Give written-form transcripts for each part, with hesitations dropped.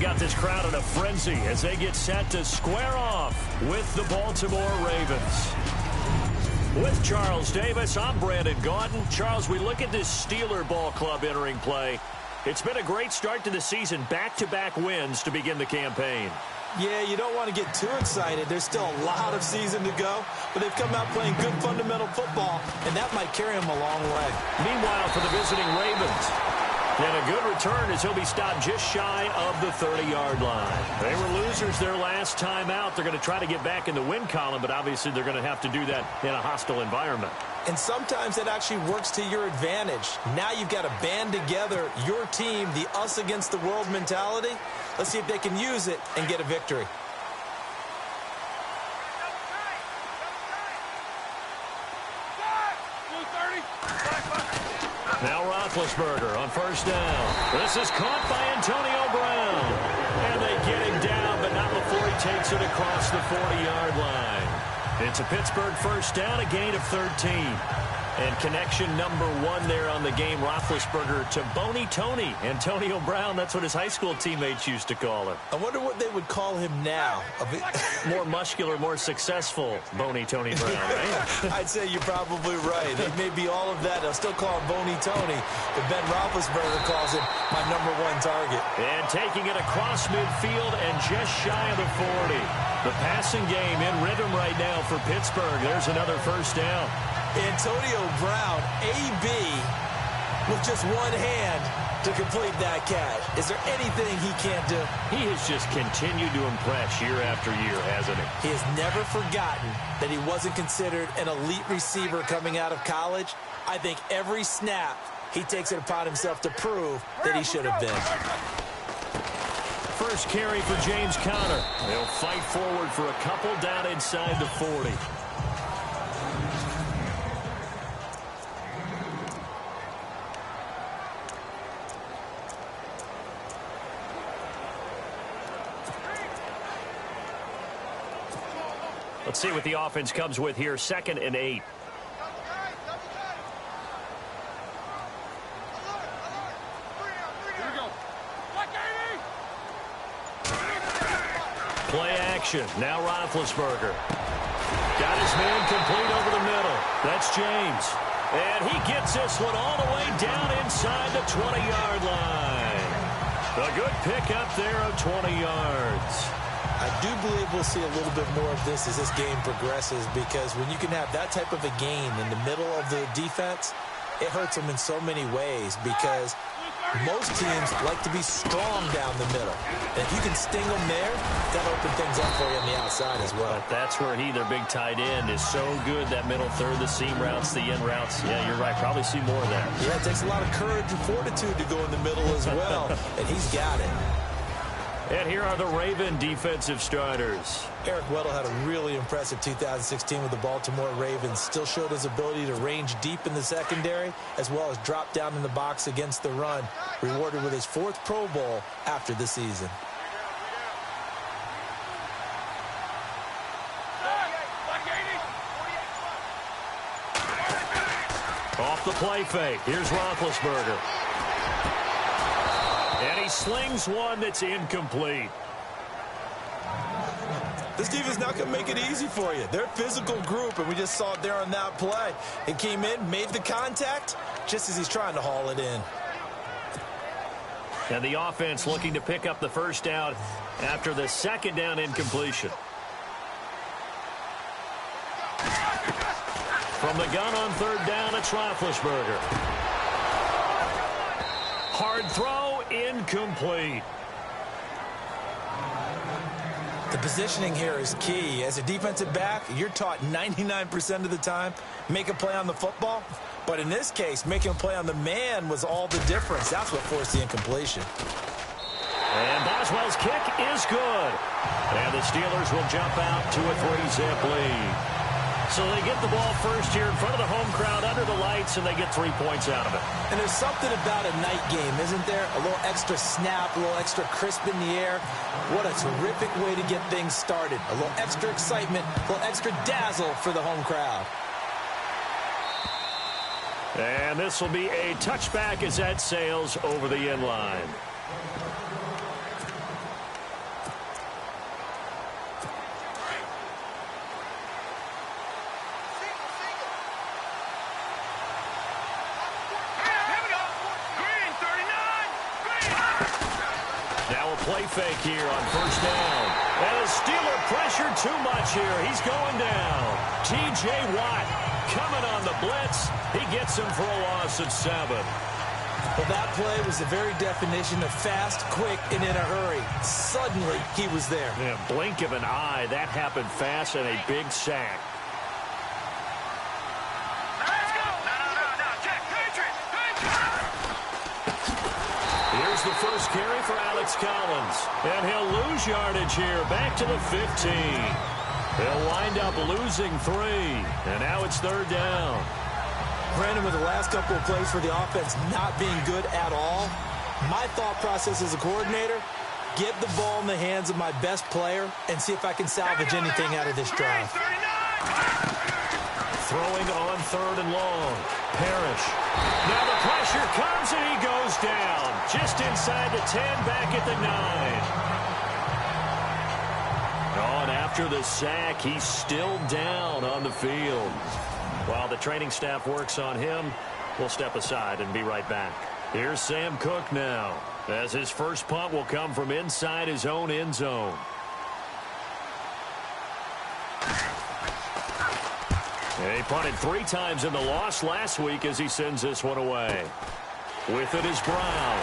got this crowd in a frenzy as they get set to square off with the Baltimore Ravens. With Charles Davis, I'm Brandon Gaudin. Charles, we look at this Steeler ball club entering play. It's been a great start to the season, back-to-back wins to begin the campaign. Yeah, you don't want to get too excited. There's still a lot of season to go, but they've come out playing good fundamental football, and that might carry them a long way. Meanwhile, for the visiting Ravens, and a good return as he'll be stopped just shy of the 30-yard line. They were losers their last time out. They're going to try to get back in the win column, but obviously they're going to have to do that in a hostile environment. And sometimes that actually works to your advantage. Now you've got to band together your team, the us against the world mentality. Let's see if they can use it and get a victory. Now Roethlisberger on first down. This is caught by Antonio Brown. And they get him down, but not before he takes it across the 40-yard line. It's a Pittsburgh first down, a gain of 13. And connection number 1 there on the game, Roethlisberger to Boney Tony. Antonio Brown, that's what his high school teammates used to call him. I wonder what they would call him now. More muscular, more successful Boney Tony Brown, right? I'd say you're probably right. It may be all of that. They'll still call him Boney Tony, but Ben Roethlisberger calls him my number 1 target. And taking it across midfield and just shy of the 40. The passing game in rhythm right now for Pittsburgh. There's another first down. Antonio Brown, AB, with just one hand to complete that catch. Is there anything he can't do? He has just continued to impress year after year, hasn't he? He has never forgotten that he wasn't considered an elite receiver coming out of college. I think every snap he takes it upon himself to prove that he should have been. First carry for James Conner. They'll fight forward for a couple down inside the 40. Let's see what the offense comes with here. 2nd and 8. Play action. Now Roethlisberger. Got his man complete over the middle. That's James. And he gets this one all the way down inside the 20-yard line. A good pickup there of 20 yards. I do believe we'll see a little bit more of this as this game progresses, because when you can have that type of a gain in the middle of the defense, it hurts them in so many ways, because most teams like to be strong down the middle. And if you can sting them there, that'll open things up for you on the outside as well. But that's where their big tight end, is so good, that middle third, the seam routes, the in routes. Yeah, you're right. Probably see more of that. Yeah, it takes a lot of courage and fortitude to go in the middle as well, and he's got it. And here are the Raven defensive starters. Eric Weddle had a really impressive 2016 with the Baltimore Ravens. Still showed his ability to range deep in the secondary, as well as drop down in the box against the run. Rewarded with his 4th Pro Bowl after the season. Off the play fake. Here's Roethlisberger. And he slings one that's incomplete. This defense not going to make it easy for you. They're a physical group, and we just saw it there on that play. It came in, made the contact, just as he's trying to haul it in. And the offense looking to pick up the first down after the 2nd down incompletion. From the gun on 3rd down, it's Roethlisberger. Hard throw, incomplete. The positioning here is key. As a defensive back, you're taught 99% of the time, make a play on the football. But in this case, making a play on the man was all the difference. That's what forced the incompletion. And Boswell's kick is good. And the Steelers will jump out to a 3-zip lead. So they get the ball first here in front of the home crowd under the lights, and they get 3 points out of it. And there's something about a night game, isn't there? A little extra snap, a little extra crisp in the air. What a terrific way to get things started. A little extra excitement, a little extra dazzle for the home crowd. And this will be a touchback as that sails over the end line. Now a play fake here on first down. And the Steeler pressured too much here. He's going down. T.J. Watt coming on the blitz. He gets him for a loss of 7. Well, that play was the very definition of fast, quick, and in a hurry. Suddenly, he was there. Yeah, blink of an eye. That happened fast and a big sack. Here's the first carry for Alex Collins. And he'll lose yardage here. Back to the 15. They'll wind up losing 3. And now it's 3rd down. Brandon, with the last couple of plays for the offense not being good at all, my thought process as a coordinator, get the ball in the hands of my best player and see if I can salvage anything out of this drive. Throwing on 3rd and long. Parrish. Now the pressure comes and he goes down. Just inside the 10, back at the 9. Oh, and after the sack, he's still down on the field. While the training staff works on him, we'll step aside and be right back. Here's Sam Cook now, as his first punt will come from inside his own end zone. And he punted 3 times in the loss last week as he sends this one away. With it is Brown.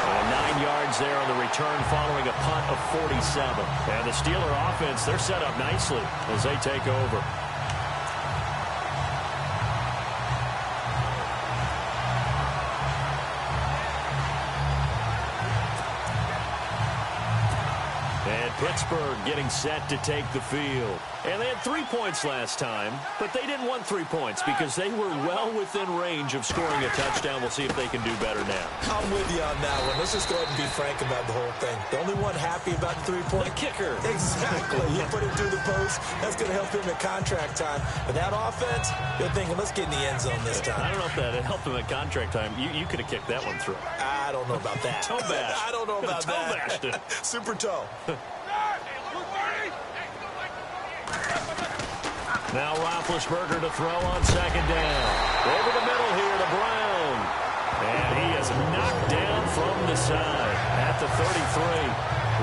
And 9 yards there on the return following a punt of 47. And the Steeler offense, they're set up nicely as they take over. And Pittsburgh getting set to take the field. And they had 3 points last time, but they didn't want 3 points because they were well within range of scoring a touchdown. We'll see if they can do better now. I'm with you on that one. Let's just go ahead and be frank about the whole thing. The only one happy about the 3-point? The kicker. Exactly. You put him through the post. That's going to help him at contract time. But that offense, they're thinking, let's get in the end zone this time. I don't know if that helped him at contract time. You could have kicked that one through. I don't know about that. Toe bash. I don't know about toe that. Bashed it. Super toe. Now Roethlisberger to throw on 2nd down. Over the middle here to Brown. And he is knocked down from the side at the 33.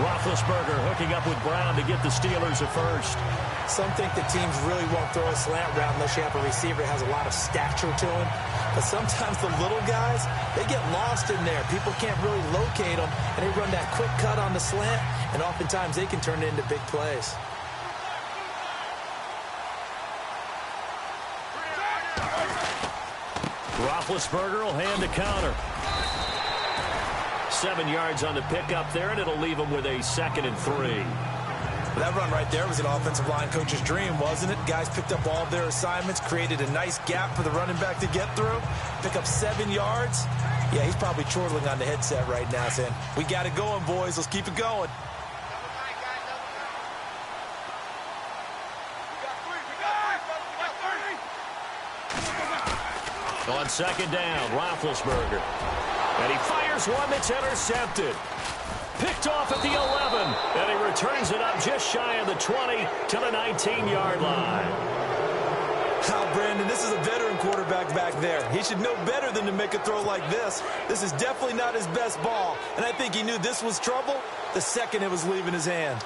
Roethlisberger hooking up with Brown to get the Steelers a first. Some think that teams really won't throw a slant route unless you have a receiver that has a lot of stature to him. But sometimes the little guys, they get lost in there. People can't really locate them, and they run that quick cut on the slant, and oftentimes they can turn it into big plays. Roethlisberger will hand the counter. 7 yards on the pickup there, and it'll leave him with a 2nd and 3. That run right there was an offensive line coach's dream, wasn't it? Guys picked up all of their assignments, created a nice gap for the running back to get through, pick up 7 yards. Yeah, he's probably chortling on the headset right now saying, we got it going, boys. Let's keep it going. On 2nd down, Roethlisberger. And he fires one that's intercepted. Picked off at the 11. And he returns it up just shy of the 20 to the 19-yard line. Now, Brandon, this is a veteran quarterback back there. He should know better than to make a throw like this. This is definitely not his best ball. And I think he knew this was trouble the second it was leaving his hand.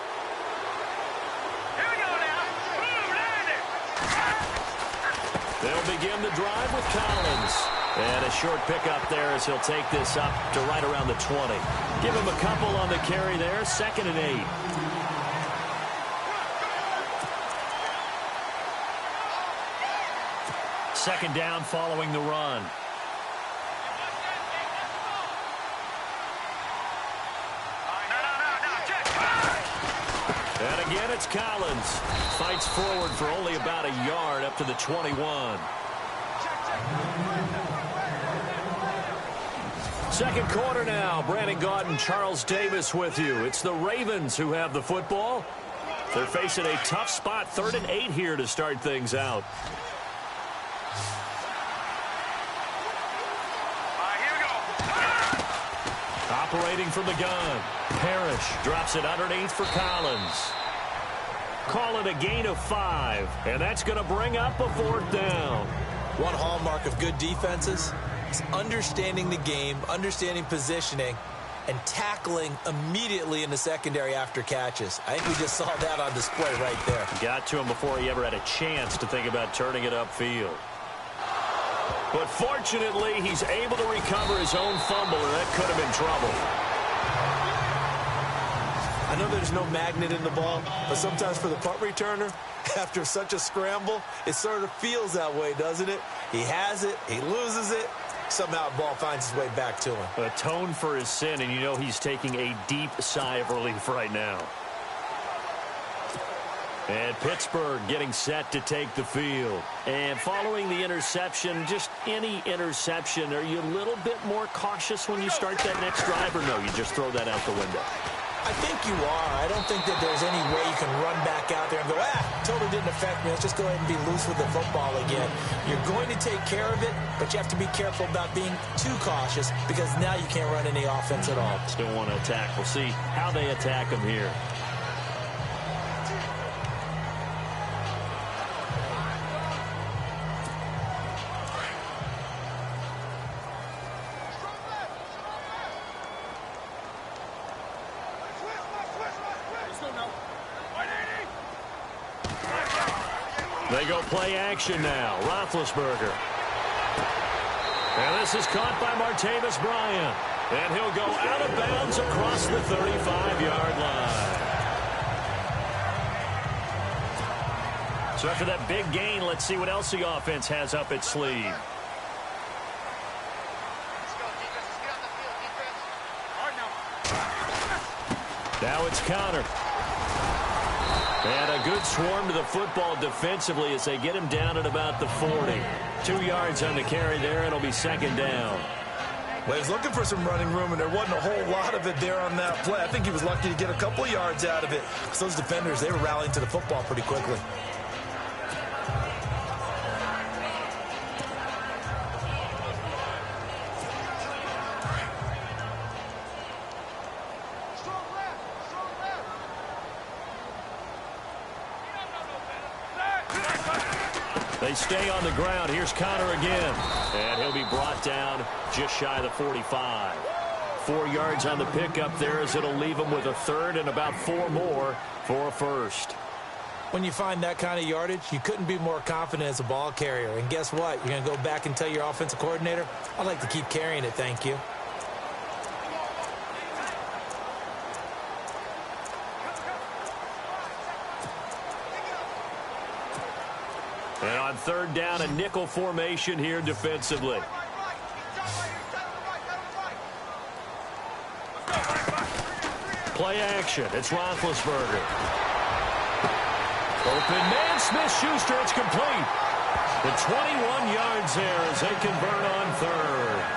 They'll begin the drive with Collins. And a short pickup there as he'll take this up to right around the 20. Give him a couple on the carry there. 2nd and 8. Second down following the run. And again, it's Collins. Fights forward for only about a yard up to the 21. Second quarter now. Brandon Gaudin, Charles Davis with you. It's the Ravens who have the football. They're facing a tough spot. 3rd and 8 here to start things out. Operating from the gun. Parrish drops it underneath for Collins. Call it a gain of 5. And that's going to bring up a 4th down. One hallmark of good defenses is understanding the game, understanding positioning, and tackling immediately in the secondary after catches. I think we just saw that on display right there. Got to him before he ever had a chance to think about turning it upfield. But fortunately, he's able to recover his own fumble, and that could have been trouble. I know there's no magnet in the ball, but sometimes for the punt returner, after such a scramble, it sort of feels that way, doesn't it? He has it, he loses it, somehow the ball finds its way back to him. Atone for his sin, and you know he's taking a deep sigh of relief right now. And Pittsburgh getting set to take the field. And following the interception, just any interception, are you a little bit more cautious when you start that next drive, or no, you just throw that out the window? I think you are. I don't think that there's any way you can run back out there and go, totally didn't affect me. Let's just go ahead and be loose with the football again. You're going to take care of it, but you have to be careful about being too cautious because now you can't run any offense at all. Still want to attack. We'll see how they attack him here. They go play action now. Roethlisberger. And this is caught by Martavis Bryant. And he'll go out of bounds across the 35-yard line. So after that big gain, let's see what else the offense has up its sleeve. Now it's counter. And a good swarm to the football defensively as they get him down at about the 40. 2 yards on the carry there. It'll be second down. Well, he was looking for some running room, and there wasn't a whole lot of it there on that play. I think he was lucky to get a couple of yards out of it. Because those defenders, they were rallying to the football pretty quickly. They stay on the ground. Here's Connor again. And he'll be brought down just shy of the 45. 4 yards on the pickup there as it'll leave him with a third and about 4 more for a first. When you find that kind of yardage, you couldn't be more confident as a ball carrier. And guess what? You're going to go back and tell your offensive coordinator, I'd like to keep carrying it, thank you. And on third down, a nickel formation here defensively. Play action. It's Roethlisberger. Open man, Smith-Schuster. It's complete. The 21 yards there as they convert on third.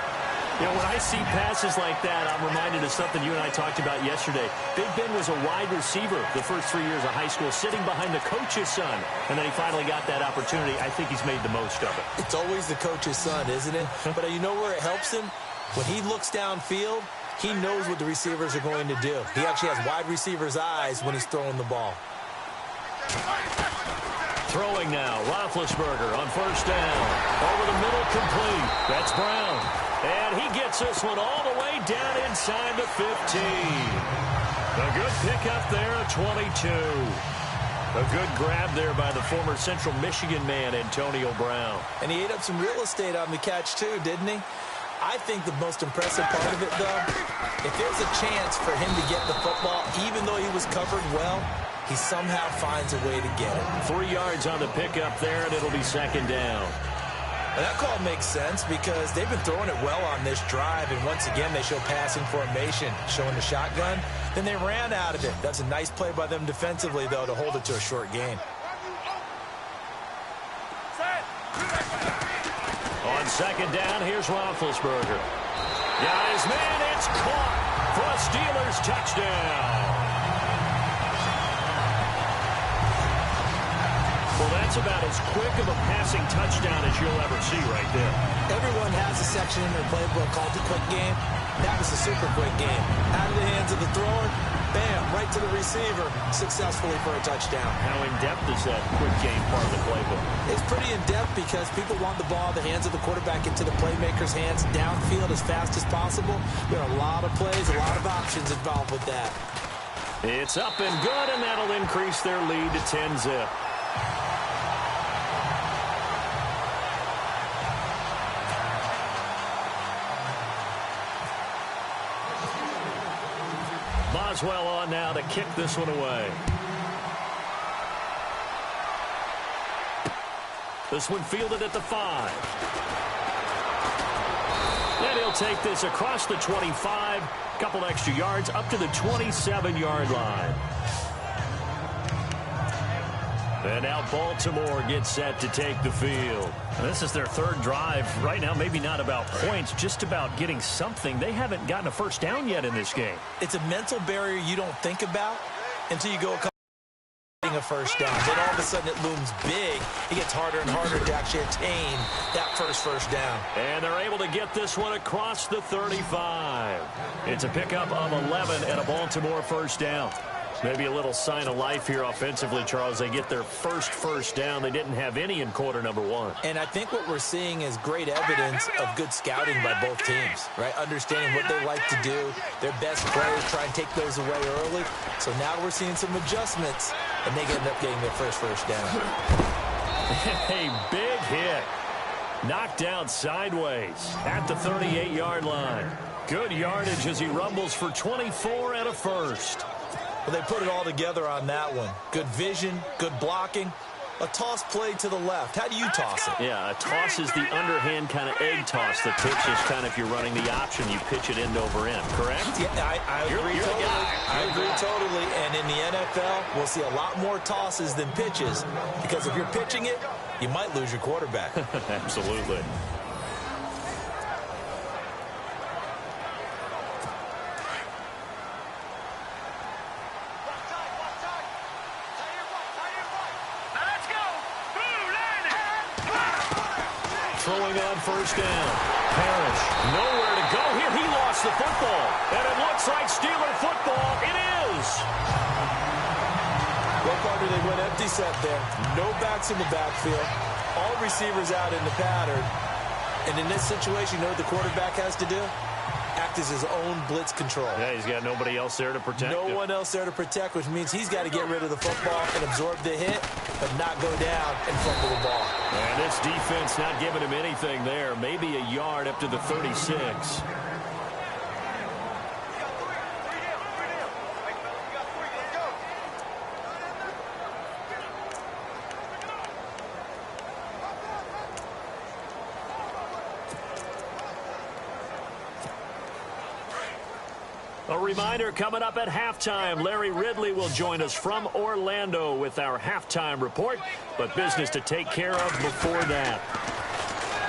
You know, when I see passes like that, I'm reminded of something you and I talked about yesterday. Big Ben was a wide receiver the first 3 years of high school, sitting behind the coach's son. And then he finally got that opportunity. I think he's made the most of it. It's always the coach's son, isn't it? But you know where it helps him? When he looks downfield, he knows what the receivers are going to do. He actually has wide receivers' eyes when he's throwing the ball. Throwing now, Roethlisberger on first down. Over the middle, complete. That's Brown. And he gets this one all the way down inside the 15. A good pickup there, a 22. A good grab there by the former Central Michigan man, Antonio Brown. And he ate up some real estate on the catch, too, didn't he? I think the most impressive part of it, though, if there's a chance for him to get the football, even though he was covered well, he somehow finds a way to get it. 3 yards on the pickup there, and it'll be second down. And that call makes sense because they've been throwing it well on this drive, and once again, they show passing formation, showing the shotgun. Then they ran out of it. That's a nice play by them defensively, though, to hold it to a short gain. On second down, here's Roethlisberger. Got his man, it's caught for a Steelers touchdown. Well, that's about as quick of a passing touchdown as you'll ever see right there. Everyone has a section in their playbook called the quick game. That was a super quick game. Out of the hands of the thrower, bam, right to the receiver, successfully for a touchdown. How in-depth is that quick game part of the playbook? It's pretty in-depth because people want the ball in the hands of the quarterback into the playmaker's hands downfield as fast as possible. There are a lot of plays, a lot of options involved with that. It's up and good, and that'll increase their lead to 10-zip. Boswell on now to kick this one away. This one fielded at the 5. And he'll take this across the 25. Couple extra yards up to the 27-yard line. And now Baltimore gets set to take the field. And this is their third drive. Right now, maybe not about points, just about getting something. They haven't gotten a first down yet in this game. It's a mental barrier you don't think about until you go a couple a first down. Then all of a sudden it looms big. It gets harder and harder to actually attain that first down. And they're able to get this one across the 35. It's a pickup of 11 and a Baltimore first down. Maybe a little sign of life here offensively, Charles. They get their first down. They didn't have any in quarter number 1. And I think what we're seeing is great evidence of good scouting by both teams, right? Understanding what they like to do, their best players, try and take those away early. So now we're seeing some adjustments, and they end up getting their first down. A big hit. Knocked down sideways at the 38-yard line. Good yardage as he rumbles for 24 and a first. Well, they put it all together on that one. Good vision, good blocking. A toss play to the left. How do you toss it? Yeah, a toss is the underhand kind of egg toss. The pitch is kind of, if you're running the option, you pitch it end over end, correct? Yeah, I agree totally. I agree totally. And in the NFL, we'll see a lot more tosses than pitches because if you're pitching it, you might lose your quarterback. Absolutely. Throwing on first down. Parrish, nowhere to go here. He lost the football. And it looks like Steeler football. It is. Well, partner, they went empty set there. No backs in the backfield. All receivers out in the pattern. And in this situation, you know what the quarterback has to do? Act as his own blitz control. Yeah, he's got nobody else there to protect him. No one else there to protect, which means he's got to get rid of the football and absorb the hit, but not go down and fumble the ball. And this defense not giving him anything there. Maybe a yard up to the 36. A reminder coming up at halftime. Larry Ridley will join us from Orlando with our halftime report, but business to take care of before that.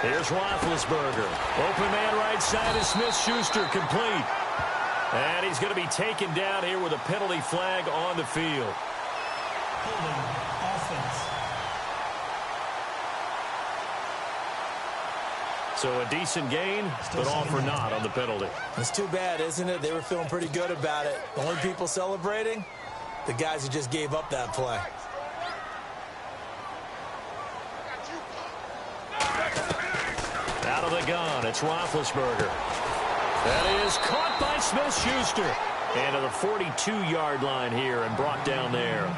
Here's Roethlisberger. Open man right side is Smith-Schuster, complete. And he's going to be taken down here with a penalty flag on the field. So a decent gain, but all for naught on the penalty. It's too bad, isn't it? They were feeling pretty good about it. The only people celebrating, the guys who just gave up that play. Out of the gun, it's Roethlisberger. That is caught by Smith-Schuster. And to the 42-yard line here and brought down there.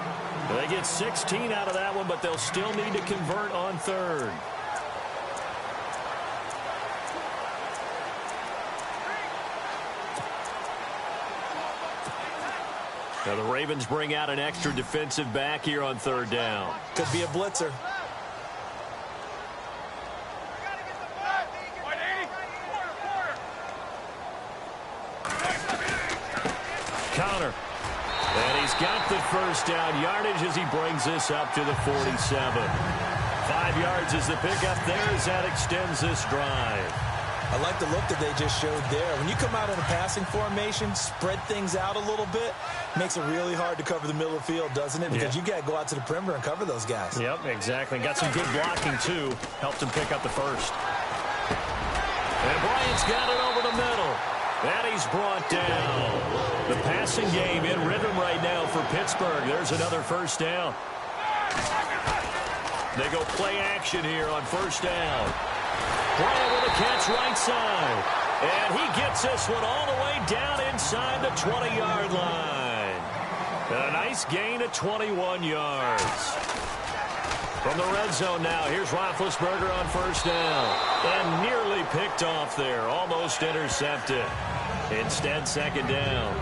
They get 16 out of that one, but they'll still need to convert on third. Now the Ravens bring out an extra defensive back here on third down. Could be a blitzer. Counter. And he's got the first down yardage as he brings this up to the 47. 5 yards is the pickup there as that extends this drive. I like the look that they just showed there. When you come out in a passing formation, spread things out a little bit, makes it really hard to cover the middle of the field, doesn't it? Because you got to go out to the perimeter and cover those guys. Yep, exactly. Got some good blocking, too. Helped him pick up the first. And Bryant's got it over the middle. And he's brought down. The passing game in rhythm right now for Pittsburgh. There's another first down. They go play action here on first down. Bryant with a catch right side. And he gets this one all the way down inside the 20-yard line. And a nice gain of 21 yards. From the red zone now, here's Roethlisberger on first down. And nearly picked off there, almost intercepted. Instead, second down.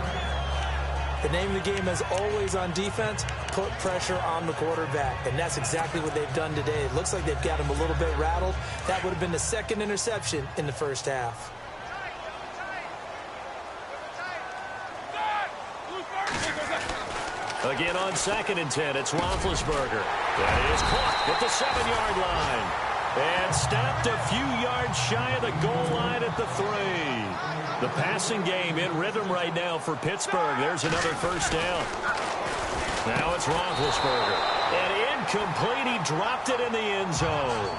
The name of the game, as always on defense, put pressure on the quarterback. And that's exactly what they've done today. It looks like they've got him a little bit rattled. That would have been the second interception in the first half. Again on 2nd and 10, it's Roethlisberger. That is caught at the 7-yard line. And stopped a few yards shy of the goal line at the 3. The passing game in rhythm right now for Pittsburgh. There's another first down. Now it's Roethlisberger. And incomplete. He dropped it in the end zone.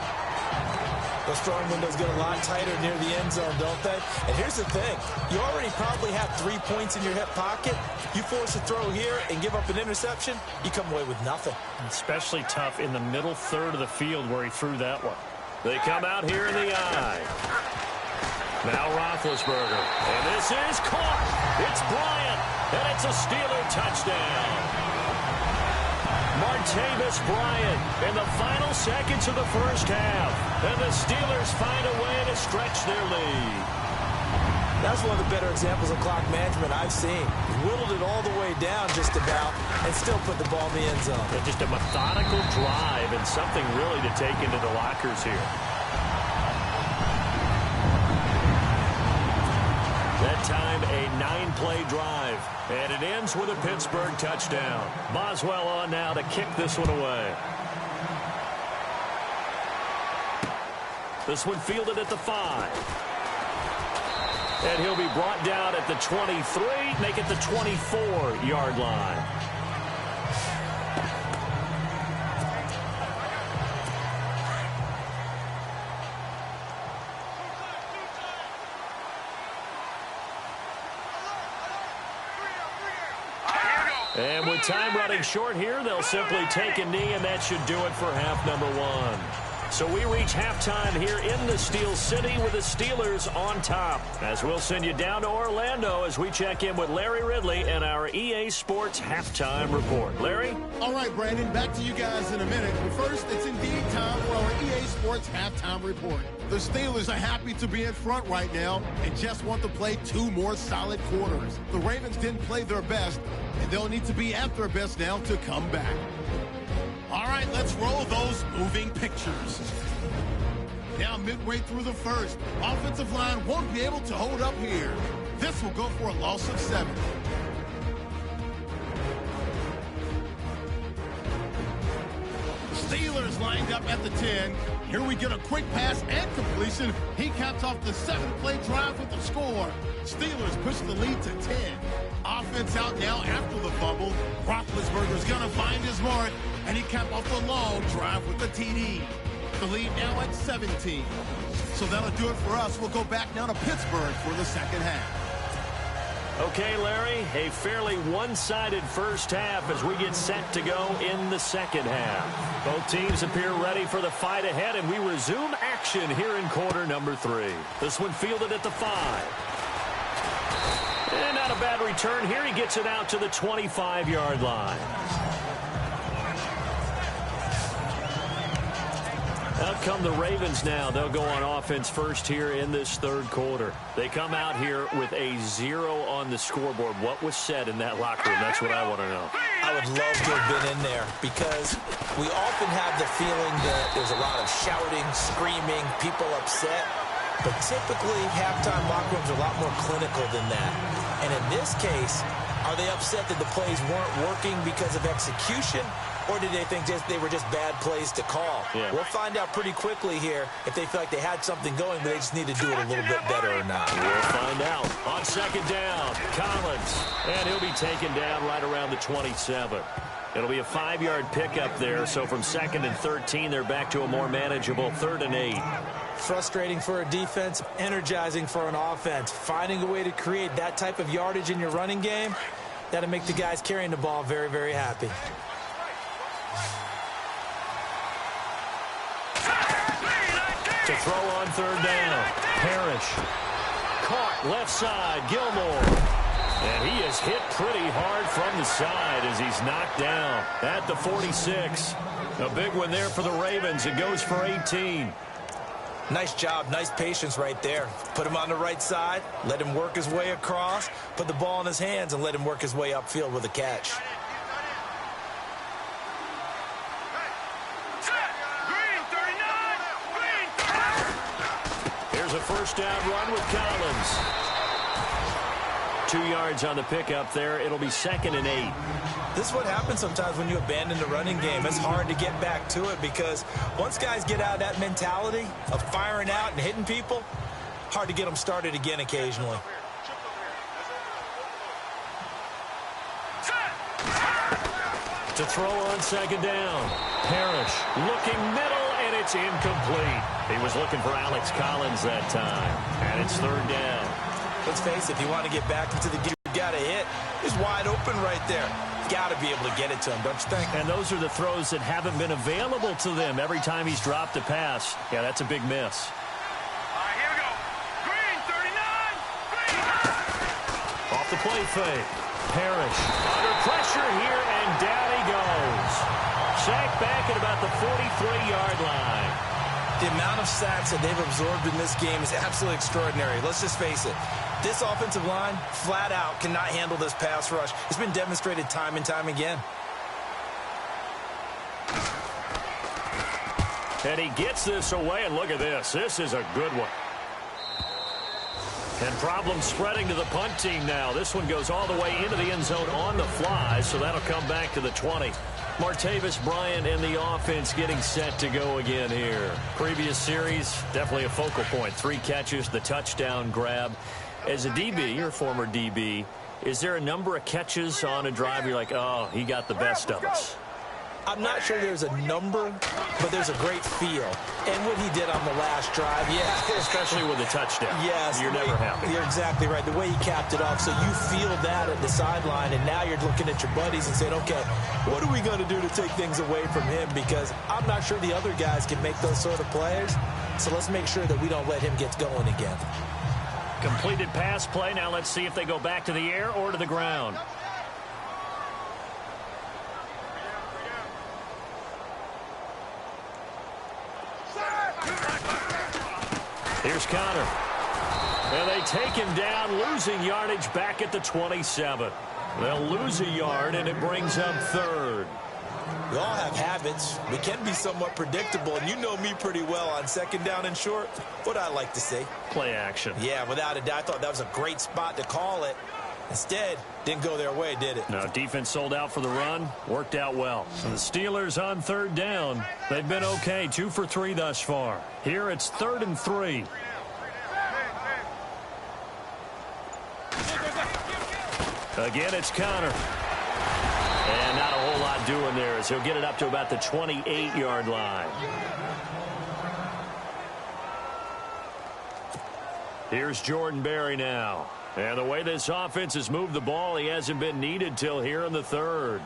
Those throwing windows get a lot tighter near the end zone, don't they? And here's the thing. You already probably have 3 points in your hip pocket. You force a throw here and give up an interception, you come away with nothing. Especially tough in the middle third of the field where he threw that one. They come out here in the eye. Now Roethlisberger. And this is caught. It's Bryant. And it's a Steeler touchdown. Martavis Bryant in the final seconds of the first half. And the Steelers find a way to stretch their lead. That's one of the better examples of clock management I've seen. Whittled it all the way down just about and still put the ball in the end zone. Yeah, just a methodical drive and something really to take into the lockers here. That time, a 9-play drive. And it ends with a Pittsburgh touchdown. Boswell on now to kick this one away. This one fielded at the 5. And he'll be brought down at the 23, make it the 24-yard line. And with time running short here, they'll simply take a knee, and that should do it for half number 1. So we reach halftime here in the Steel City with the Steelers on top. As we'll send you down to Orlando as we check in with Larry Ridley and our EA Sports Halftime Report. Larry? All right, Brandon, back to you guys in a minute. But first, it's indeed time for our EA Sports Halftime Report. The Steelers are happy to be in front right now and just want to play 2 more solid quarters. The Ravens didn't play their best, and they'll need to be at their best now to come back. All right, let's roll those moving pictures. Now midway through the first, offensive line won't be able to hold up here. This will go for a loss of 7. Steelers lined up at the 10. Here we get a quick pass and completion. He caps off the 7-play drive with the score. Steelers push the lead to 10. Offense out now after the fumble. Roethlisberger's going to find his mark, and he capped off the long drive with the TD. The lead now at 17. So that'll do it for us. We'll go back now to Pittsburgh for the second half. Okay, Larry, a fairly one-sided first half as we get set to go in the second half. Both teams appear ready for the fight ahead, and we resume action here in quarter number 3. This one fielded at the 5. And not a bad return here. He gets it out to the 25-yard line. Out come the Ravens now. They'll go on offense first here in this third quarter. They come out here with a 0 on the scoreboard. What was said in that locker room? That's what I want to know. I would love to have been in there because we often have the feeling that there's a lot of shouting, screaming, people upset. But typically, halftime locker rooms are a lot more clinical than that. And in this case, are they upset that the plays weren't working because of execution? Or did they think they were just bad plays to call? Yeah. We'll find out pretty quickly here if they feel like they had something going, but they just need to do it a little bit better or not. We'll find out. On second down, Collins. And he'll be taken down right around the 27. It'll be a 5-yard pickup there. So from 2nd and 13, they're back to a more manageable 3rd and 8. Frustrating for a defense, energizing for an offense. Finding a way to create that type of yardage in your running game, that'll make the guys carrying the ball very, very happy. To throw on third down. Parrish. Caught left side. Gilmore. And he is hit pretty hard from the side as he's knocked down at the 46. A big one there for the Ravens. It goes for 18. Nice job, nice patience right there. Put him on the right side, let him work his way across, put the ball in his hands, and let him work his way upfield with a catch. Here's a first down run with Collins. 2 yards on the pickup there. It'll be 2nd and 8. This is what happens sometimes when you abandon the running game. It's hard to get back to it because once guys get out of that mentality of firing out and hitting people, hard to get them started again occasionally. To throw on 2nd down. Parrish looking middle, and it's incomplete. He was looking for Alex Collins that time, and it's 3rd down. Let's face it, if you want to get back into the game, you got to hit. He's wide open right there. Got to be able to get it to him, don't you think? And those are the throws that haven't been available to them every time he's dropped a pass. Yeah, that's a big miss. All right, here we go. Green, 39. Green. Off the play fake. Parrish under pressure here, and down he goes. Sacked back at about the 43-yard line. The amount of sacks that they've absorbed in this game is absolutely extraordinary. Let's just face it. This offensive line, flat out, cannot handle this pass rush. It's been demonstrated time and time again. And he gets this away, and look at this. This is a good one. And problems spreading to the punt team now. This one goes all the way into the end zone on the fly, so that'll come back to the 20. Martavis Bryant and the offense getting set to go again here. Previous series, definitely a focal point. 3 catches, the touchdown grab. As a DB, or former DB, is there a number of catches on a drive you're like, oh, he got the best of us? I'm not sure there's a number, but there's a great feel. And what he did on the last drive, yeah. Especially with a touchdown. Yes. You're never happy. You're exactly right. The way he capped it off, so you feel that at the sideline, and now you're looking at your buddies and saying, okay, what are we going to do to take things away from him? Because I'm not sure the other guys can make those sort of plays. So let's make sure that we don't let him get going again. Completed pass play. Now let's see if they go back to the air or to the ground. Here's Connor. And they take him down, losing yardage back at the 27. They'll lose a yard, and it brings up 3rd. We all have habits. We can be somewhat predictable, and you know me pretty well on 2nd down and short. What I like to see. Play action. Yeah, without a doubt. I thought that was a great spot to call it. Instead, didn't go their way, did it? No, defense sold out for the run. Worked out well. So the Steelers on 3rd down. They've been okay. 2 for 3 thus far. Here it's 3rd and 3. Again, it's Connor. And not a whole lot doing there as he'll get it up to about the 28-yard line. Here's Jordan Berry now. And the way this offense has moved the ball, he hasn't been needed till here in the 3rd.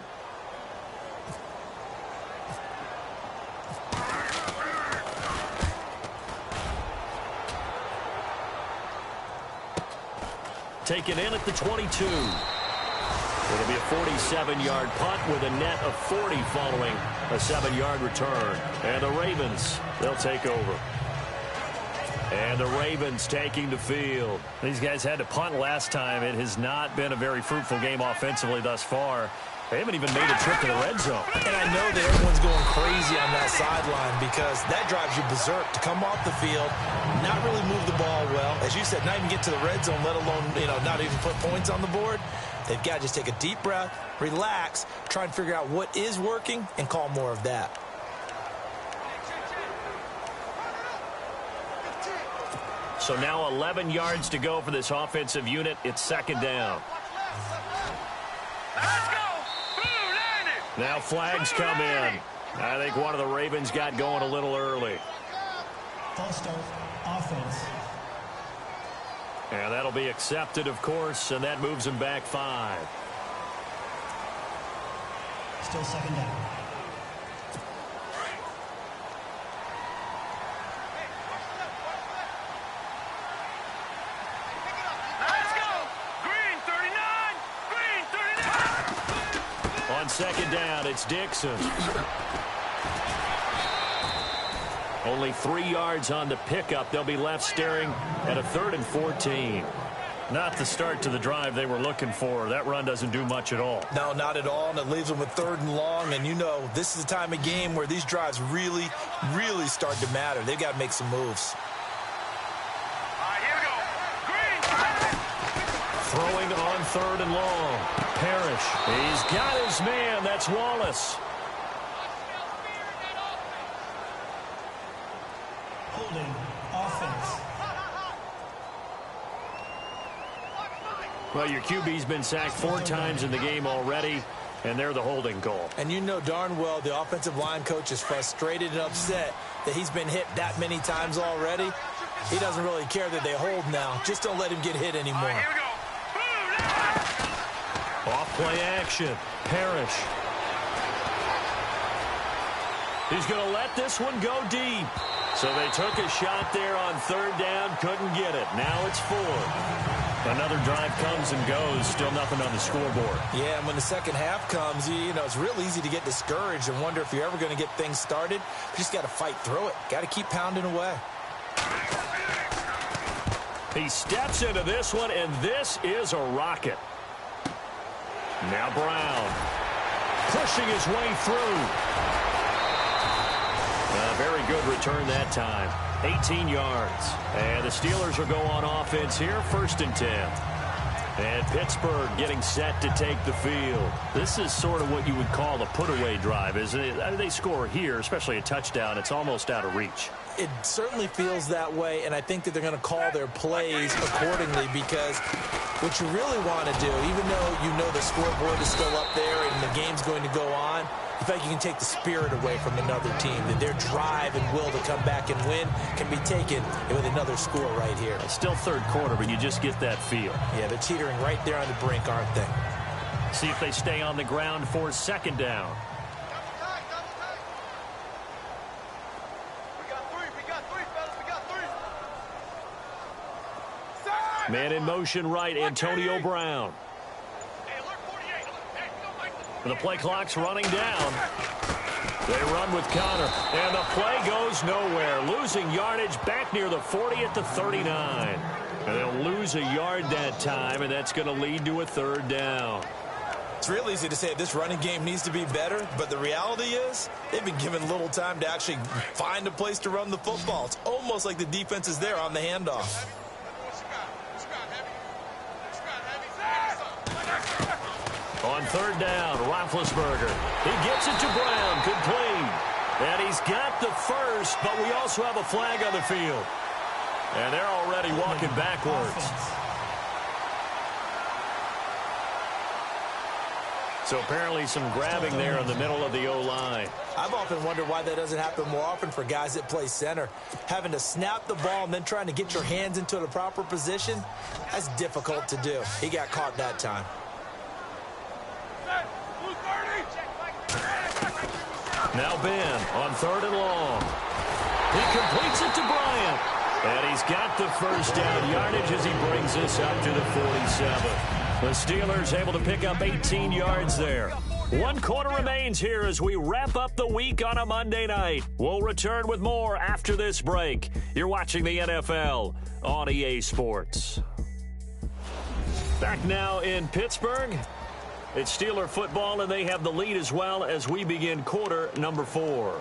Taken in at the 22. It'll be a 47-yard punt with a net of 40 following a 7-yard return. And the Ravens, they'll take over. And the Ravens taking the field. These guys had to punt last time. It has not been a very fruitful game offensively thus far. They haven't even made a trip to the red zone. And I know that everyone's going crazy on that sideline because that drives you berserk to come off the field, not really move the ball well. As you said, not even get to the red zone, let alone, not even put points on the board. They've got to just take a deep breath, relax, try and figure out what is working, and call more of that. So now 11 yards to go for this offensive unit. It's 2nd down. Let's go. Blue landed. Now flags come in. I think one of the Ravens got going a little early. False start, offense. And that'll be accepted, of course, and that moves him back 5. Still second down. Let's go. Green 39. Green 39. On second down, it's Dixon. Only 3 yards on the pickup. They'll be left staring at a 3rd and 14. Not the start to the drive they were looking for. That run doesn't do much at all. No, not at all, and it leaves them with 3rd and long. And you know, this is the time of game where these drives really start to matter. They've got to make some moves. All right, here we go. Green. Throwing on 3rd and long. Parrish. He's got his man. That's Wallace. Holding, offense. Well, your QB's been sacked 4 times in the game already, and they're the holding call. And you know darn well the offensive line coach is frustrated and upset that he's been hit that many times already. He doesn't really care that they hold now. Just don't let him get hit anymore. All right, here we go. Boom. Off play action. Parrish. He's going to let this one go deep. So they took a shot there on 3rd down, couldn't get it. Now it's 4th. Another drive comes and goes, still nothing on the scoreboard. Yeah, and when the second half comes, you know, it's real easy to get discouraged and wonder if you're ever going to get things started. You just got to fight through it. Got to keep pounding away. He steps into this one, and this is a rocket. Now Brown pushing his way through. A very good return that time. 18 yards. And the Steelers will go on offense here, 1st and 10. And Pittsburgh getting set to take the field. This is sort of what you would call a put-away drive, isn't it? They score here, especially a touchdown. It's almost out of reach. It certainly feels that way, and I think that they're going to call their plays accordingly, because what you really want to do, even though you know the scoreboard is still up there and the game's going to go on, in fact, you can take the spirit away from another team, that their drive and will to come back and win can be taken with another score right here. It's still 3rd quarter, but you just get that feel. Yeah, they're teetering right there on the brink, aren't they? See if they stay on the ground for 2nd down. We got 3, fellas. We got 3. Man in motion right, Antonio Brown. Hey, alert 48. Hey, don't like The play clock's running down. They run with Connor, and the play goes nowhere. Losing yardage back near the 40 at the 39. And they'll lose a yard that time, and that's going to lead to a 3rd down. It's real easy to say this running game needs to be better, but the reality is they've been given little time to actually find a place to run the football. It's almost like the defense is there on the handoff. On 3rd down, Roethlisberger. He gets it to Brown, complete. And he's got the first, but we also have a flag on the field. And they're already walking backwards. So apparently some grabbing there in the middle of the O-line. I've often wondered why that doesn't happen more often for guys that play center. Having to snap the ball and then trying to get your hands into the proper position, that's difficult to do. He got caught that time. Now Ben on 3rd and long. He completes it to Bryant. And he's got the first down yardage as he brings this up to the 47. The Steelers able to pick up 18 yards there. 1 quarter remains here as we wrap up the week on a Monday night. We'll return with more after this break. You're watching the NFL on EA Sports. Back now in Pittsburgh. It's Steeler football, and they have the lead as well as we begin quarter number 4.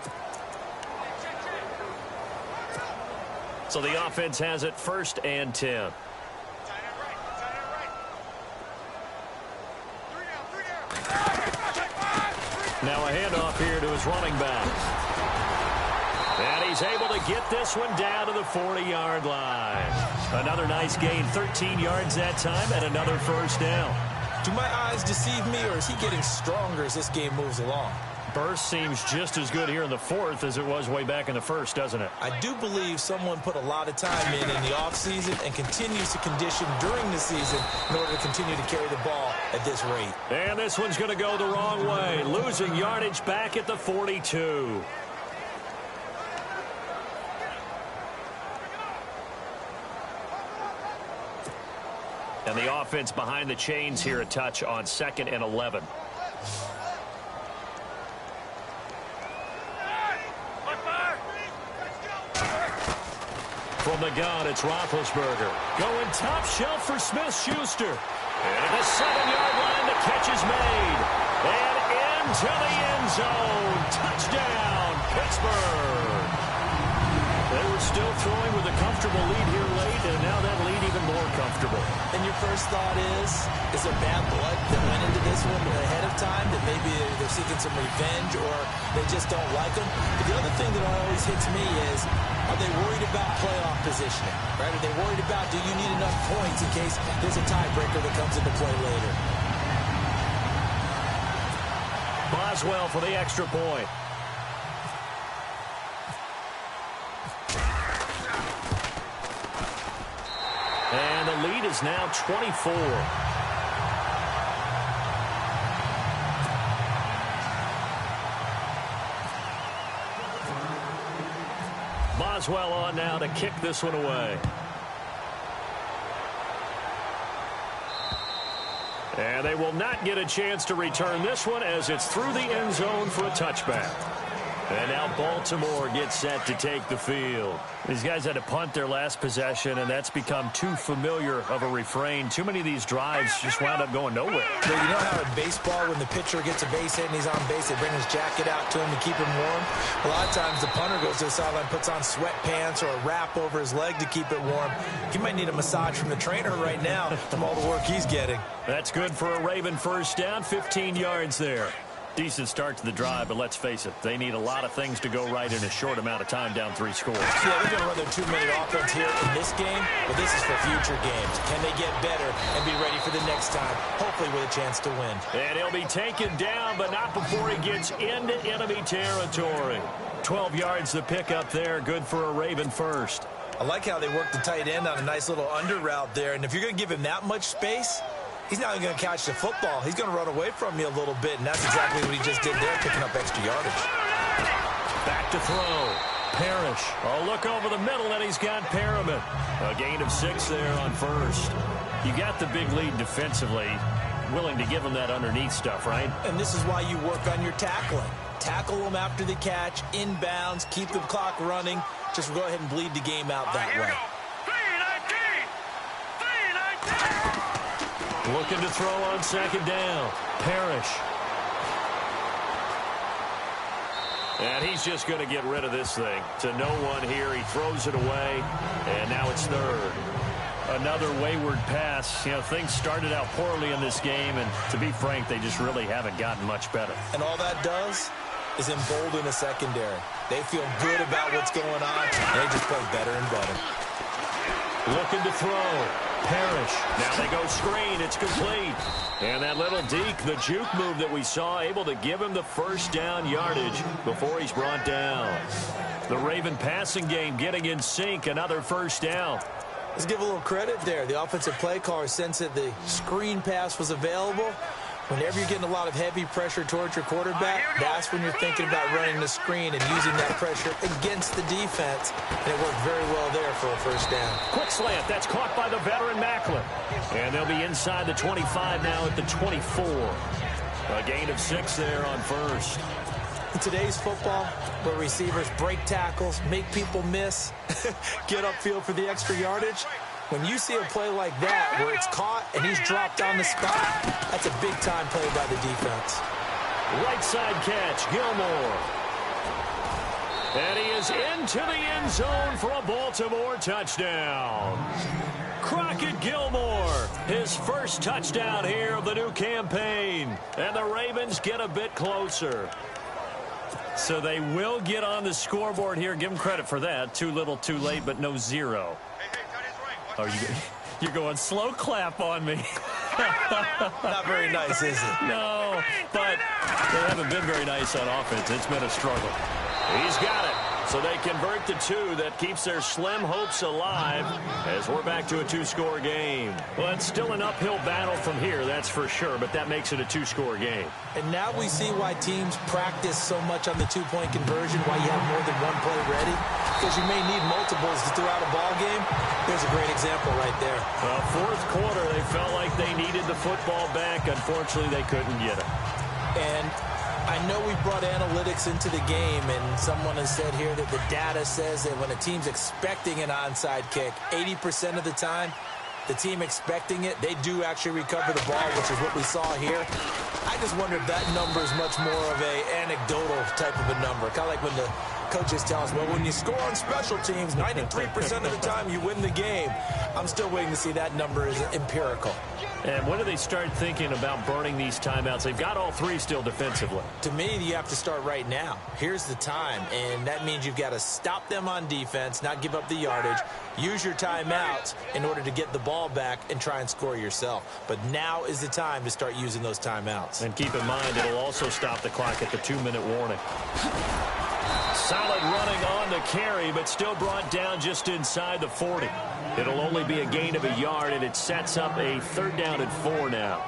So the offense has it 1st and 10. Now a handoff here to his running back. And he's able to get this one down to the 40-yard line. Another nice gain, 13 yards that time, and another 1st down. Do my eyes deceive me, or is he getting stronger as this game moves along? Burst seems just as good here in the fourth as it was way back in the first, doesn't it? I do believe someone put a lot of time in the offseason and continues to condition during the season in order to continue to carry the ball at this rate. And this one's going to go the wrong way, losing yardage back at the 42. And the offense behind the chains here, a touch on 2nd and 11. From the gun, it's Roethlisberger. Going top shelf for Smith-Schuster. And at the 7-yard line, the catch is made. And into the end zone. Touchdown, Pittsburgh. They were still throwing with a comfortable lead here late, and now that lead even more comfortable. And your first thought is there bad blood that went into this one ahead of time, that maybe they're seeking some revenge or they just don't like them? But the other thing that always hits me is, are they worried about playoff positioning? Right? Are they worried about, do you need enough points in case there's a tiebreaker that comes into play later? Boswell for the extra point. And the lead is now 24. Boswell on now to kick this one away. And they will not get a chance to return this one as it's through the end zone for a touchback. And now Baltimore gets set to take the field. These guys had to punt their last possession, and that's become too familiar of a refrain. Too many of these drives just wound up going nowhere. But you know how in baseball, when the pitcher gets a base hit and he's on base, they bring his jacket out to him to keep him warm? A lot of times the punter goes to the sideline, puts on sweatpants or a wrap over his leg to keep it warm. He might need a massage from the trainer right now from all the work he's getting. That's good for a Raven first down, 15 yards there. Decent start to the drive, but let's face it, they need a lot of things to go right in a short amount of time, down 3 scores. Yeah, they're going to run their 2-minute offense here in this game, but this is for future games. Can they get better and be ready for the next time, hopefully with a chance to win? And he'll be taken down, but not before he gets into enemy territory. 12 yards to pick up there, good for a Raven first. I like how they work the tight end on a nice little under route there, and if you're going to give him that much space, he's not going to catch the football. He's going to run away from you a little bit, and that's exactly what he just did there, picking up extra yardage. Back to throw. Parrish. Oh, look over the middle, and he's got Perriman. A gain of 6 there on first. You got the big lead defensively. Willing to give him that underneath stuff, right? And this is why you work on your tackling. Tackle them after the catch, inbounds, keep the clock running. Just go ahead and bleed the game out that way. Looking to throw on 2nd down. Parrish. And he's just going to get rid of this thing. To no one here. He throws it away. And now it's 3rd. Another wayward pass. You know, things started out poorly in this game. And to be frank, they just really haven't gotten much better. And all that does is embolden a secondary. They feel good about what's going on. They just play better and better. Looking to throw. Parrish. Now they go screen. It's complete. And that little deke, the juke move that we saw, able to give him the first down yardage before he's brought down. The Raven passing game getting in sync. Another first down. Let's give a little credit there. The offensive play caller sensed that the screen pass was available. Whenever you're getting a lot of heavy pressure towards your quarterback, that's when you're thinking about running the screen and using that pressure against the defense. And it worked very well there for a first down. Quick slant. That's caught by the veteran Macklin. And they'll be inside the 25 now at the 24. A gain of 6 there on first. In today's football, where receivers break tackles, make people miss, get upfield for the extra yardage, when you see a play like that where it's caught and he's dropped on the spot, that's a big-time play by the defense. Right side catch, Gilmore. And he is into the end zone for a Baltimore touchdown. Crockett Gilmore, his first touchdown here of the new campaign. And the Ravens get a bit closer. So they will get on the scoreboard here. Give them credit for that. Too little, too late, but no 0. Oh, you're going slow clap on me. Not very nice, is it? No, but they haven't been very nice on offense. It's been a struggle. He's got it. So they convert the two. That keeps their slim hopes alive as we're back to a two-score game. Well, it's still an uphill battle from here, that's for sure, but that makes it a two-score game. And now we see why teams practice so much on the two-point conversion, why you have more than one play ready, because you may need multiples throughout a ball game. There's a great example right there. Well, fourth quarter, they felt like they needed the football back. Unfortunately, they couldn't get it. And I know we brought analytics into the game, and someone has said here that the data says that when a team's expecting an onside kick, 80% of the time, the team expecting it, they do actually recover the ball, which is what we saw here. I just wonder if that number is much more of a anecdotal type of a number. Kind of like when the coaches tell us, well, when you score on special teams, 93% of the time you win the game. I'm still waiting to see that number is empirical. And when do they start thinking about burning these timeouts? They've got all three still defensively. To me, you have to start right now. Here's the time, and that means you've got to stop them on defense, not give up the yardage, use your timeouts in order to get the ball back and try and score yourself. But now is the time to start using those timeouts. And keep in mind, it'll also stop the clock at the 2-minute warning. Solid running on the carry, but still brought down just inside the 40. It'll only be a gain of a yard, and it sets up a 3rd down and 4 now.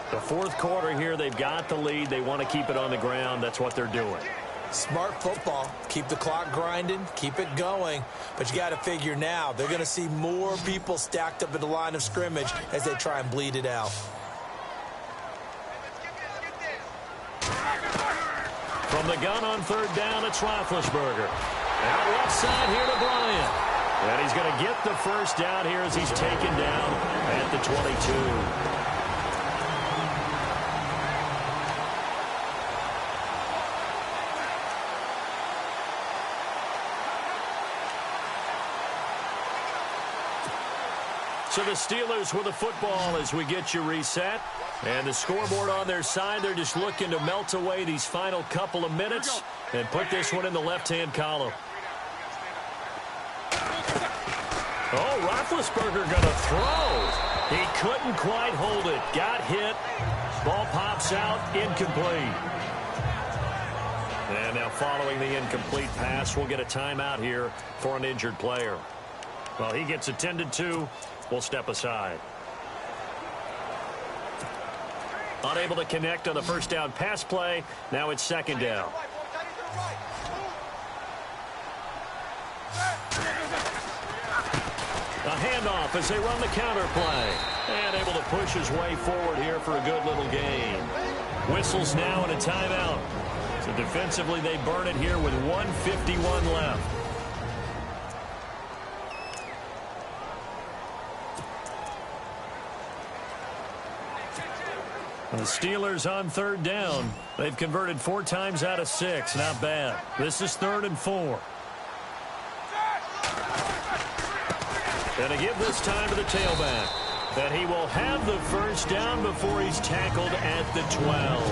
The fourth quarter here, they've got the lead. They want to keep it on the ground. That's what they're doing. Smart football. Keep the clock grinding. Keep it going. But you got to figure now, they're going to see more people stacked up at the line of scrimmage as they try and bleed it out. From the gun on 3rd down, it's Roethlisberger. Out left side here to Bryant. And he's going to get the first down here as he's taken down at the 22. So the Steelers with the football as we get you reset. And the scoreboard on their side, they're just looking to melt away these final couple of minutes and put this one in the left-hand column. Oh, Roethlisberger going to throw. He couldn't quite hold it. Got hit. Ball pops out. Incomplete. And now following the incomplete pass, we'll get a timeout here for an injured player. Well, he gets attended to. We'll step aside. Unable to connect on the first down pass play. Now it's 2nd down. A handoff as they run the counter play. And able to push his way forward here for a good little gain. Whistles now and a timeout. So defensively they burn it here with 1:51 left. The Steelers on 3rd down. They've converted 4 times out of 6. Not bad. This is 3rd and 4. And to give this time to the tailback. That he will have the first down before he's tackled at the 12.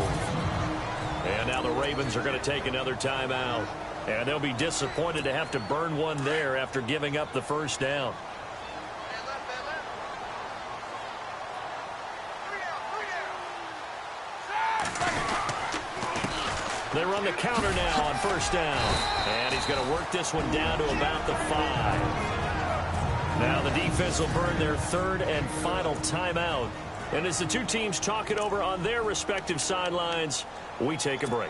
And now the Ravens are going to take another timeout. And they'll be disappointed to have to burn one there after giving up the first down. They run the counter now on 1st down. And he's going to work this one down to about the 5. Now the defense will burn their 3rd and final timeout. And as the two teams talk it over on their respective sidelines, we take a break.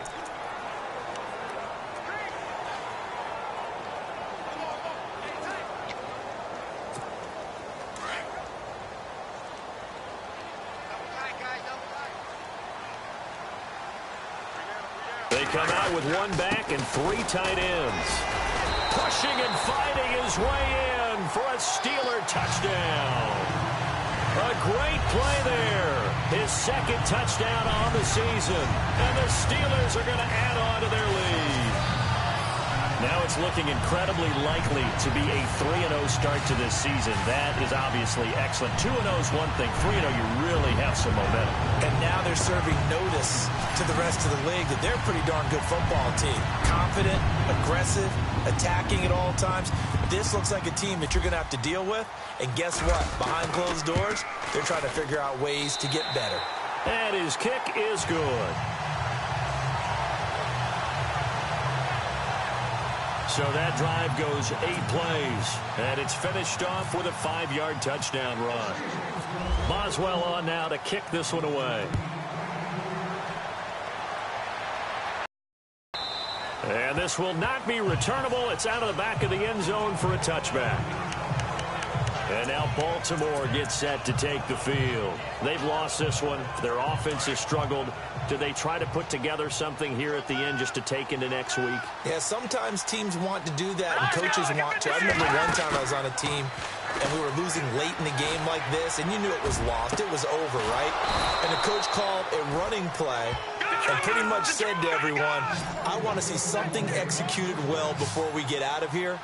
They come out with 1 back and 3 tight ends. Pushing and fighting his way in for a Steeler touchdown. A great play there. His 2nd touchdown on the season. And the Steelers are going to add on to their lead. Now it's looking incredibly likely to be a 3-0 start to this season. That is obviously excellent. 2-0 is one thing. 3-0, you really have some momentum. And now they're serving notice to the rest of the league that they're a pretty darn good football team. Confident, aggressive, attacking at all times. This looks like a team that you're going to have to deal with. And guess what? Behind closed doors, they're trying to figure out ways to get better. And his kick is good. So that drive goes 8 plays, and it's finished off with a 5-yard touchdown run. Boswell on now to kick this one away. And this will not be returnable. It's out of the back of the end zone for a touchback. And now Baltimore gets set to take the field. They've lost this one. Their offense has struggled. Do they try to put together something here at the end just to take into next week? Yeah, sometimes teams want to do that and coaches want to. I remember one time I was on a team and we were losing late in the game like this, and you knew it was lost. It was over, right? And the coach called a running play and pretty much said to everyone, I want to see something executed well before we get out of here.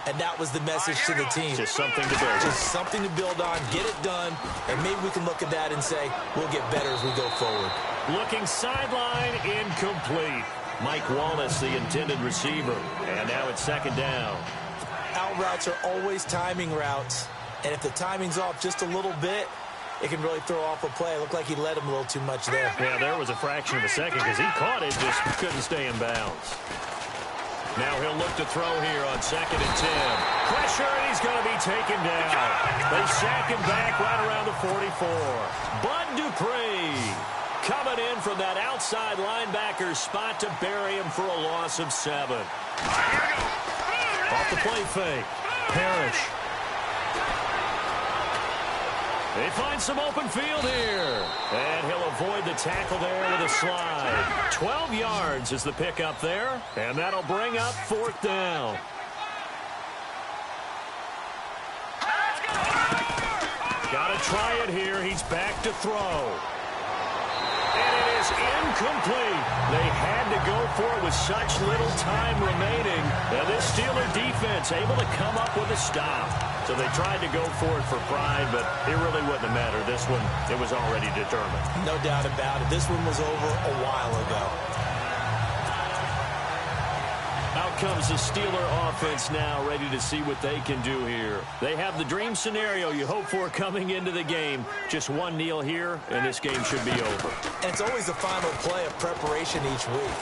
And that was the message to the team. Just something to build. Just something to build on, get it done, and maybe we can look at that and say, we'll get better as we go forward. Looking sideline, incomplete. Mike Wallace, the intended receiver. And now it's second down. Out routes are always timing routes. And if the timing's off just a little bit, it can really throw off a play. It looked like he led him a little too much there. Yeah, there was a fraction of a second because he caught it, just couldn't stay in bounds. Now he'll look to throw here on 2nd and 10. Pressure, and he's going to be taken down. They sack him back right around the 44. Bud Dupree coming in from that outside linebacker spot to bury him for a loss of 7. Off the play fake. Parrish. They find some open field here. And he'll avoid the tackle there with a slide. 12 yards is the pickup there. And that'll bring up 4th down. Got to try it here. He's back to throw. And it is incomplete. They had to go for it with such little time remaining. And this Steeler defense able to come up with a stop. So they tried to go for it for pride, but it really wouldn't have mattered. This one, it was already determined. No doubt about it. This one was over a while ago. Out comes the Steeler offense now, ready to see what they can do here. They have the dream scenario you hope for coming into the game. Just one kneel here, and this game should be over. And it's always the final play of preparation each week.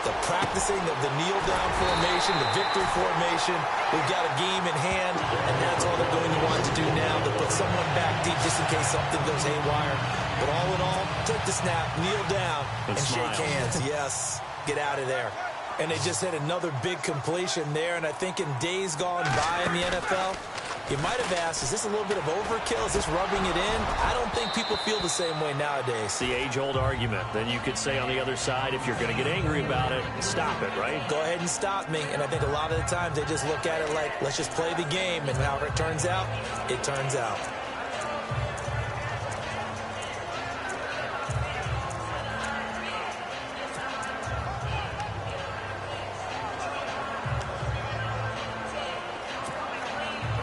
The practicing of the kneel-down formation, the victory formation. We've got a game in hand, and that's all they're going to want to do now, to put someone back deep just in case something goes haywire. But all in all, take the snap, kneel down, and shake hands. Yes, get out of there. And they just had another big completion there, and I think in days gone by in the NFL, you might have asked, is this a little bit of overkill? Is this rubbing it in? I don't think people feel the same way nowadays. It's the age-old argument. Then you could say on the other side, if you're going to get angry about it, stop it, right? Go ahead and stop me. And I think a lot of the times they just look at it like, let's just play the game. And however it turns out, it turns out.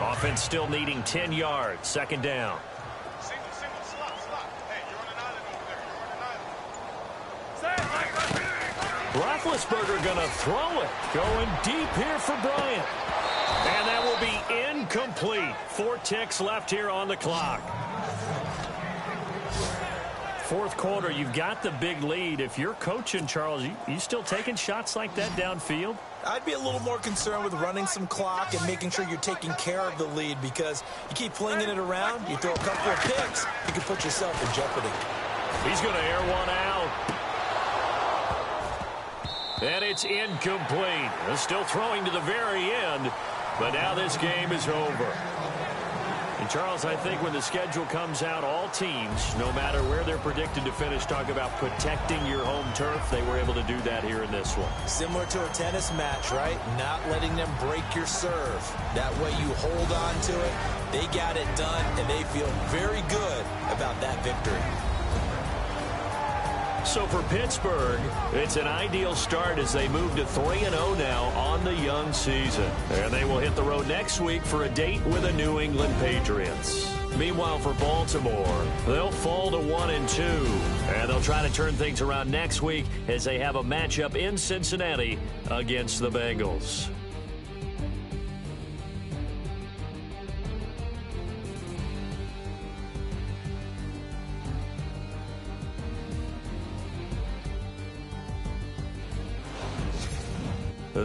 Offense still needing 10 yards. 2nd down. Single, slot. Hey, you're on an island over there. Roethlisberger going to throw it. Going deep here for Bryant. And that will be incomplete. 4 ticks left here on the clock. 4th quarter, you've got the big lead. If you're coaching, Charles, you still taking shots like that downfield? I'd be a little more concerned with running some clock and making sure you're taking care of the lead, because you keep flinging it around, you throw a couple of picks, you can put yourself in jeopardy. He's going to air one out. And it's incomplete. They're still throwing to the very end, but now this game is over. And, Charles, I think when the schedule comes out, all teams, no matter where they're predicted to finish, talk about protecting your home turf. They were able to do that here in this one. Similar to a tennis match, right? Not letting them break your serve. That way you hold on to it. They got it done, and they feel very good about that victory. So for Pittsburgh, it's an ideal start as they move to 3-0 now on the young season. And they will hit the road next week for a date with the New England Patriots. Meanwhile, for Baltimore, they'll fall to 1-2. And they'll try to turn things around next week as they have a matchup in Cincinnati against the Bengals.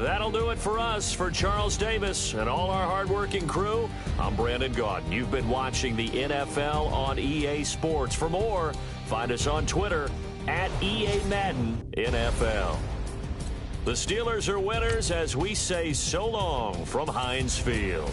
That'll do it for us. For Charles Davis and all our hardworking crew, I'm Brandon Gaudin. You've been watching the NFL on EA Sports. For more, find us on Twitter at EA Madden NFL. The Steelers are winners as we say so long from Heinz Field.